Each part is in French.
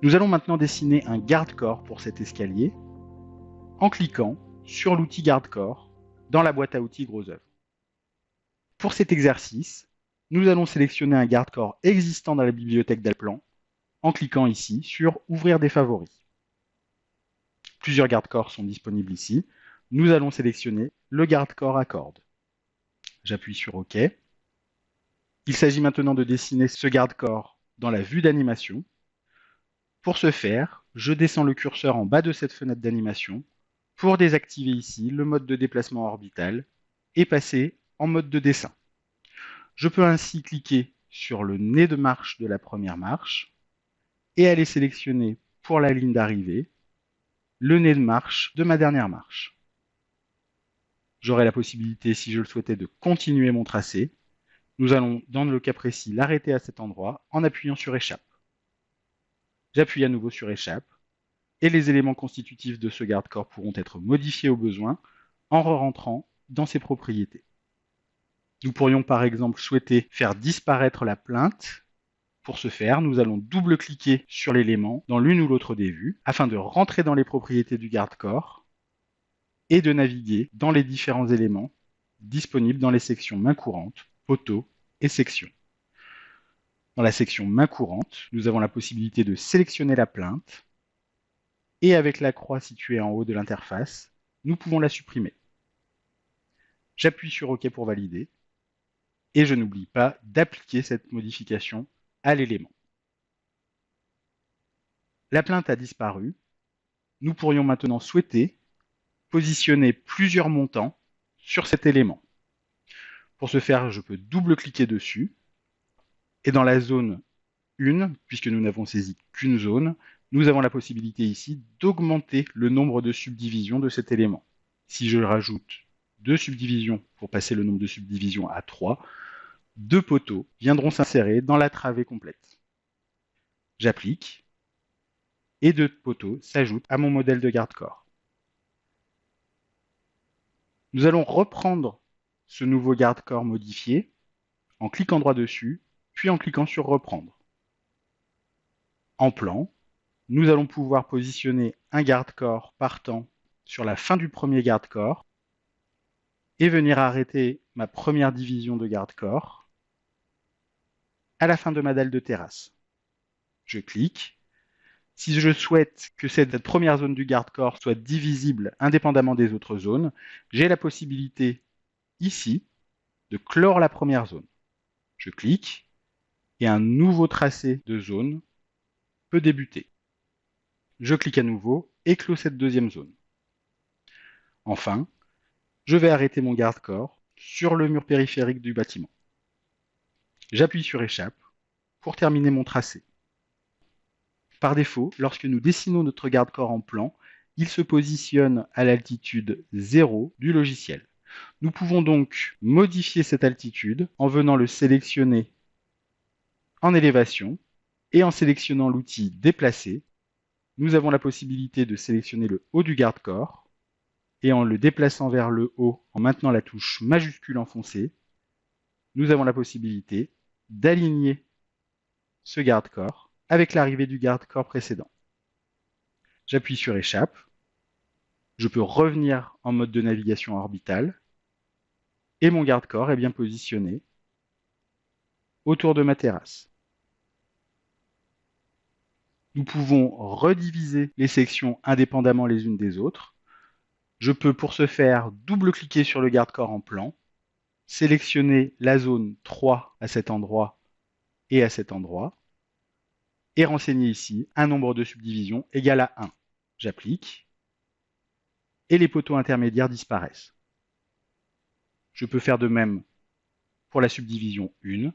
Nous allons maintenant dessiner un garde-corps pour cet escalier en cliquant sur l'outil garde-corps dans la boîte à outils Gros œuvre. Pour cet exercice, nous allons sélectionner un garde-corps existant dans la bibliothèque d'Alplan en cliquant ici sur Ouvrir des favoris. Plusieurs garde-corps sont disponibles ici. Nous allons sélectionner le garde-corps à cordes. J'appuie sur OK. Il s'agit maintenant de dessiner ce garde-corps dans la vue d'animation. Pour ce faire, je descends le curseur en bas de cette fenêtre d'animation pour désactiver ici le mode de déplacement orbital et passer en mode de dessin. Je peux ainsi cliquer sur le nez de marche de la première marche et aller sélectionner pour la ligne d'arrivée le nez de marche de ma dernière marche. J'aurai la possibilité, si je le souhaitais, de continuer mon tracé. Nous allons, dans le cas précis, l'arrêter à cet endroit en appuyant sur Échappe. J'appuie à nouveau sur Échappe et les éléments constitutifs de ce garde-corps pourront être modifiés au besoin en re-rentrant dans ses propriétés. Nous pourrions par exemple souhaiter faire disparaître la plainte. Pour ce faire, nous allons double-cliquer sur l'élément dans l'une ou l'autre des vues afin de rentrer dans les propriétés du garde-corps et de naviguer dans les différents éléments disponibles dans les sections main courante, poteau et section. Dans la section main courante, nous avons la possibilité de sélectionner la plainte et avec la croix située en haut de l'interface, nous pouvons la supprimer. J'appuie sur OK pour valider et je n'oublie pas d'appliquer cette modification à l'élément. La plainte a disparu. Nous pourrions maintenant souhaiter positionner plusieurs montants sur cet élément. Pour ce faire, je peux double-cliquer dessus et dans la zone 1, puisque nous n'avons saisi qu'une zone, nous avons la possibilité ici d'augmenter le nombre de subdivisions de cet élément. Si je rajoute 2 subdivisions pour passer le nombre de subdivisions à 3, 2 poteaux viendront s'insérer dans la travée complète. J'applique et 2 poteaux s'ajoutent à mon modèle de garde-corps. Nous allons reprendre ce nouveau garde-corps modifié en cliquant droit dessus, puis en cliquant sur Reprendre. En plan, nous allons pouvoir positionner un garde-corps partant sur la fin du premier garde-corps et venir arrêter ma première division de garde-corps à la fin de ma dalle de terrasse. Je clique. Si je souhaite que cette première zone du garde-corps soit divisible indépendamment des autres zones, j'ai la possibilité ici de clore la première zone. Je clique et un nouveau tracé de zone peut débuter. Je clique à nouveau et clôt cette deuxième zone. Enfin, je vais arrêter mon garde-corps sur le mur périphérique du bâtiment. J'appuie sur Échappe pour terminer mon tracé. Par défaut, lorsque nous dessinons notre garde-corps en plan, il se positionne à l'altitude 0 du logiciel. Nous pouvons donc modifier cette altitude en venant le sélectionner en élévation et en sélectionnant l'outil Déplacer. Nous avons la possibilité de sélectionner le haut du garde-corps et en le déplaçant vers le haut en maintenant la touche majuscule enfoncée, nous avons la possibilité d'aligner ce garde-corps avec l'arrivée du garde-corps précédent. J'appuie sur Échappe. Je peux revenir en mode de navigation orbitale et mon garde-corps est bien positionné autour de ma terrasse. Nous pouvons rediviser les sections indépendamment les unes des autres. Je peux pour ce faire double-cliquer sur le garde-corps en plan, sélectionner la zone 3 à cet endroit et à cet endroit, et renseigner ici un nombre de subdivisions égal à 1. J'applique, et les poteaux intermédiaires disparaissent. Je peux faire de même pour la subdivision 1.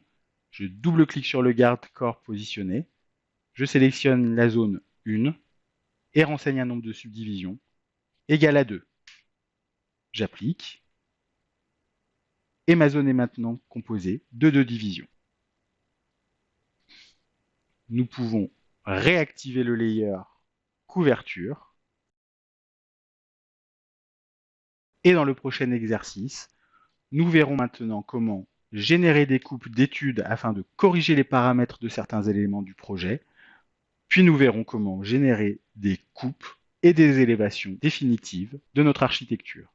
Je double-clique sur le garde-corps positionné, je sélectionne la zone 1 et renseigne un nombre de subdivisions égal à 2. J'applique, et ma zone est maintenant composée de 2 divisions. Nous pouvons réactiver le layer couverture. Et dans le prochain exercice, nous verrons maintenant comment générer des coupes d'études afin de corriger les paramètres de certains éléments du projet, Puis nous verrons comment générer des coupes et des élévations définitives de notre architecture.